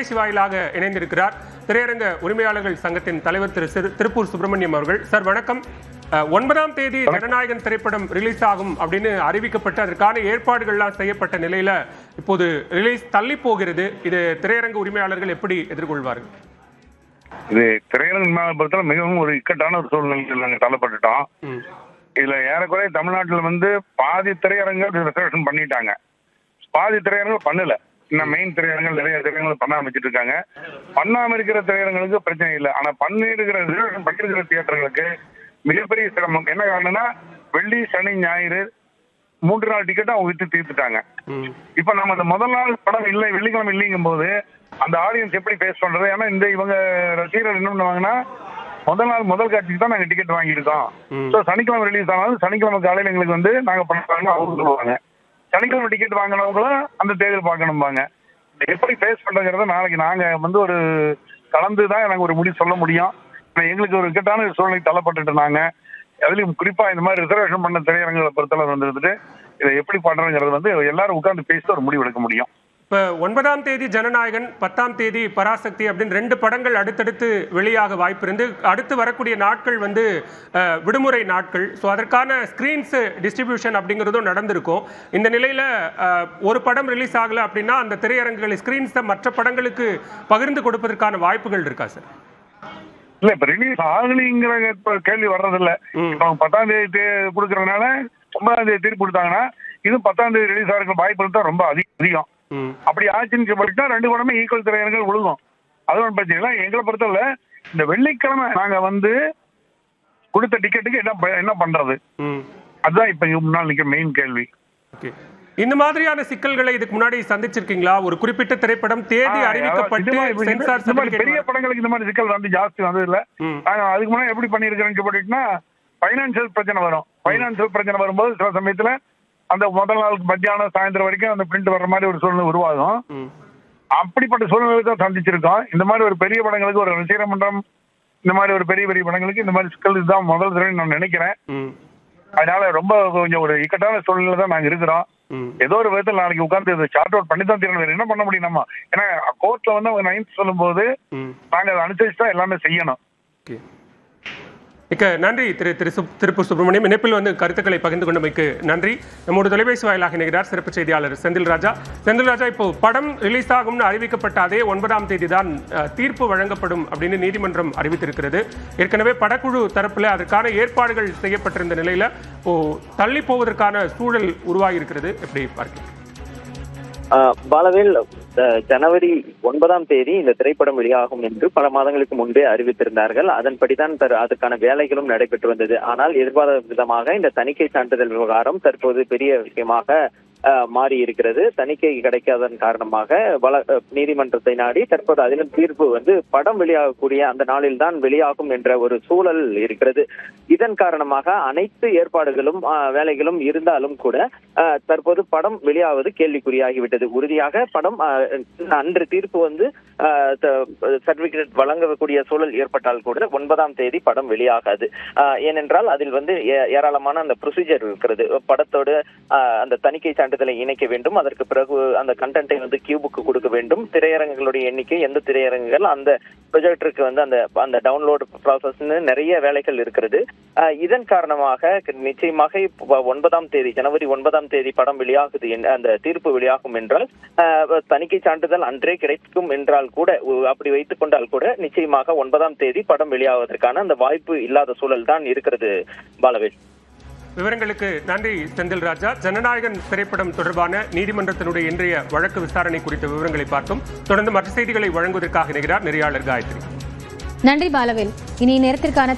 தொலைபேசி வாயிலாக இணைந்திருக்கிறார் திரையரங்க உரிமையாளர்கள் சங்கத்தின் தலைவர் திருப்பூர் சுப்பிரமணியம் அவர்கள். சார் வணக்கம். 9ஆம் தேதி ஜனநாயகன் திரைப்படம் ரிலீஸ் ஆகும் அப்படின்னு அறிவிக்கப்பட்டு அதற்கான ஏற்பாடுகள்லாம் செய்யப்பட்ட நிலையில இப்போது ரிலீஸ் தள்ளி போகிறது. இது திரையரங்க உரிமையாளர்கள் எப்படி எதிர்கொள்வார்கள்? இது திரையரங்க பொறுத்தவரை மிகவும் ஒரு இக்கட்டான ஒரு சூழ்நிலையில் நாங்கள் தள்ளப்பட்டுட்டோம். இதுல ஏறக்குறைய தமிழ்நாட்டில் பாதி திரையரங்கள் ரிசர்வேஷன் பண்ணிட்டாங்க, பாதி திரையரங்கள் பண்ணல. இன்னும் மெயின் திரையரங்கள் நிறைய திரையரங்கள் பண்ணாம வச்சுட்டு இருக்காங்க. பண்ணாம இருக்கிற திரையரங்களுக்கு பிரச்சனை இல்லை. ஆனா பண்ணிருக்கிற ரிசர்வேஷன் பண்ணிருக்கிற தியேட்டர்களுக்கு மிகப்பெரிய சிரமம். என்ன காரணம்னா வெள்ளி சனி ஞாயிறு 3 நாள் டிக்கெட் அவங்க வித்து தீர்த்துட்டாங்க. இப்ப நம்ம அந்த முதல் நாள் படம் இல்லை, வெள்ளிக்கிழமை இல்லைங்கும் போது அந்த ஆடியன்ஸ் எப்படி பேஸ் பண்றது? ஏன்னா இந்த இவங்க ரசிகர்கள் என்ன பண்ணுவாங்கன்னா முதல் காட்சிக்கு தான் நாங்க டிக்கெட் வாங்கியிருக்கோம், ஸோ சனிக்கிழமை ரிலீஸ் ஆனாலும் சனிக்கிழமை காலையில் எங்களுக்கு நாங்க பண்ணுவாங்க அவங்க சொல்லுவாங்க. சனிக்கிழமை டிக்கெட் வாங்கினவங்களும் அந்த தேர்தல் பார்க்கணும்பாங்க. எப்படி பேஸ் பண்றதுங்கிறத நாளைக்கு நாங்க ஒரு கலந்துதான் நாங்க ஒரு முடிவு சொல்ல முடியும். எங்களுக்கு ஒரு இக்கட்டான சூழ்நிலை தள்ளப்பட்டுட்டு நாங்க அதுலயும் குறிப்பா இந்த மாதிரி ரிசர்வேஷன் பண்ண திரையரங்களை பொறுத்தளவு வந்துட்டு இதை எப்படி பண்றதுங்கிறது எல்லாரும் உட்கார்ந்து பேசி ஒரு முடிவு எடுக்க முடியும். இப்ப 9ஆம் தேதி ஜனநாயகன், 10ஆம் தேதி பராசக்தி அப்படின்னு 2 படங்கள் அடுத்தடுத்து வெளியாக வாய்ப்பு இருந்து அடுத்து வரக்கூடிய நாட்கள் விடுமுறை நாட்கள். ஸோ அதற்கான ஸ்கிரீன்ஸ் டிஸ்ட்ரிபியூஷன் அப்படிங்கிறதும் நடந்திருக்கும். இந்த நிலையில ஒரு படம் ரிலீஸ் ஆகல அப்படின்னா அந்த திரையரங்குகள் ஸ்கிரீன்ஸை மற்ற படங்களுக்கு பகிர்ந்து கொடுப்பதற்கான வாய்ப்புகள் இருக்கா சார்? இல்ல, இப்ப ரிலீஸ் ஆகலிங்கிற கேள்வி வர்றதில்ல. இப்ப 10ஆம் தேதி கொடுக்கறதுனால 9ஆம் தேதி தீர்ப்பு கொடுத்தாங்கன்னா இது 10ஆம் தேதி ரிலீஸ் ஆகிற வாய்ப்பு தான் ரொம்ப அதிகம். அப்படி ஆச்சுன்னு சொல்லிட்டா 2 படமே ஈக்குவல் திரையரங்கள் விழுகும். அது ஒன்றும் பிரச்சனை இல்லை. எங்களை பொறுத்தவரை இந்த வெள்ளிக்கிழமை நாங்க கொடுத்த டிக்கெட்டுக்கு என்ன பண்றது, அதுதான் இப்ப முன்னாள் நிக்கிற மெயின் கேள்வி. இந்த மாதிரியான சிக்கல்களை இதுக்கு முன்னாடி சந்திச்சிருக்கீங்களா? ஒரு குறிப்பிட்ட திரைப்படம் தேதி அறிவிக்கப்பட்டு பெரிய படங்களுக்கு இந்த மாதிரி சிக்கல் ஜாஸ்தி வந்தது இல்ல. நாங்க அதுக்கு முன்னாடி எப்படி பண்ணிருக்கோம்னு போட்டுட்டுனா பைனான்சியல் பிரச்சனை வரும். பைனான்சியல் பிரச்சனை வரும்போது சில சமயத்துல அந்த முதல் நாளுக்கு மத்தியானம் சாயந்தரம் வரைக்கும் அந்த பிரிண்ட் வர்ற மாதிரி ஒரு சூழ்நிலை உருவாகும். அப்படிப்பட்ட சூழ்நிலை தான் சந்திச்சிருக்கோம். இந்த மாதிரி ஒரு பெரிய படங்களுக்கு ஒரு ரசிகர் மன்றம், இந்த மாதிரி ஒரு பெரிய பெரிய படங்களுக்கு இந்த மாதிரி சிக்கல் இதுதான் முதல் தடவை நான் நினைக்கிறேன். அதனால ரொம்ப கொஞ்சம் ஒரு இக்கட்டான சூழ்நிலை தான் நாங்க இருக்கிறோம். ஏதோ ஒரு விதத்தில் நாளைக்கு உட்கார்ந்து இதை சார்ட் அவுட் பண்ணி தான் தீரணும். என்ன பண்ண முடியும் நம்ம? ஏன்னா கோர்ட்ல அவங்க 9th சொல்லும் போது நாங்க அதை அனுசரிச்சு தான் எல்லாமே செய்யணும். நன்றி திருப்பூர் சுப்பிரமணியம். இணைப்பில் கருத்துக்களை பகிர்ந்து கொண்டமைக்கு நன்றி. நம்மோடு தொலைபேசி வாயிலாக இணைகிறார் சிறப்பு செய்தியாளர் செந்தில் ராஜா. இப்போ படம் ரிலீஸ் ஆகும்னு அறிவிக்கப்பட்ட அதே 9ஆம் தேதி தான் தீர்ப்பு வழங்கப்படும் அப்படின்னு நீதிமன்றம் அறிவித்திருக்கிறது. ஏற்கனவே படக்குழு தரப்புல அதற்கான ஏற்பாடுகள் செய்யப்பட்டிருந்த நிலையில தள்ளி போவதற்கான சூழல் உருவாகி இருக்கிறது. எப்படி பார்க்கிறீங்க? பாலவேல், ஜனவரி 9ஆம் தேதி இந்த திரைப்படம் வெளியாகும் என்று பல மாதங்களுக்கு முன்பே அறிவித்திருந்தார்கள். அதன்படிதான் அதற்கான வேலைகளும் நடைபெற்று வந்தது. ஆனால் எதிர்பாராத விதமாக இந்த தணிக்கை சான்றிதழ் விவகாரம் தற்போது பெரிய விஷயமாக மாறி இருக்கிறது. தணிக்கை கிடைக்காதன் காரணமாக நீதிமன்றத்தை நாடி தற்போது அதிலும் தீர்ப்பு படம் வெளியாகக்கூடிய அந்த நாளில் தான் வெளியாகும் என்ற ஒரு சூழல் இருக்கிறது. இதன் காரணமாக அனைத்து ஏற்பாடுகளும் வேலைகளும் இருந்தாலும் கூட தற்போது படம் வெளியாவது கேள்விக்குறியாகிவிட்டது. உறுதியாக படம் அன்று தீர்ப்பு சர்டிபிகேட் வழங்கக்கூடிய சூழல் ஏற்பட்டால் கூட 9ஆம் தேதி படம் வெளியாகாது. ஏனென்றால் அதில் ஏராளமான அந்த ப்ரொசீஜர் இருக்கிறது. படத்தோடு அந்த தணிக்கை சான்றிதழை இணைக்க வேண்டும். அதற்கு பிறகு அந்த கண்டென்ட்டை கியூபுக்கு கொடுக்க வேண்டும். திரையரங்குகளுடைய எண்ணிக்கை, எந்த திரையரங்குகள் அந்த ப்ரொஜெக்டருக்கு அந்த டவுன்லோட் ப்ராசஸ் நிறைய வேலைகள் இருக்கிறது. இதன் காரணமாக நிச்சயமாக ஜனவரி 9ஆம் தேதி படம் வெளியாகுது, அந்த தீர்ப்பு வெளியாகும் என்றால் தணிக்கை சான்றிதழ் அன்றே கிடைக்கும் என்றால் கூட, அப்படி வைத்துக் கொண்டால் கூட நிச்சயமாக 9ஆம் தேதி படம் வெளியாவதற்கான அந்த வாய்ப்பு இல்லாத சூழல் தான் இருக்கிறது. பாலவேல், விவரங்களுக்கு நன்றி செந்தில் ராஜா. ஜனநாயகன் திரைப்படம் தொடர்பான நீதிமன்றத்தினுடைய இன்றைய வழக்கு விசாரணை குறித்த விவரங்களை பார்த்தோம். தொடர்ந்து மற்ற செய்திகளை வழங்குவதற்காக இணைகிறார் நெறியாளர் காயத்ரி. நன்றி பாலவேல். இனி நேரத்திற்கான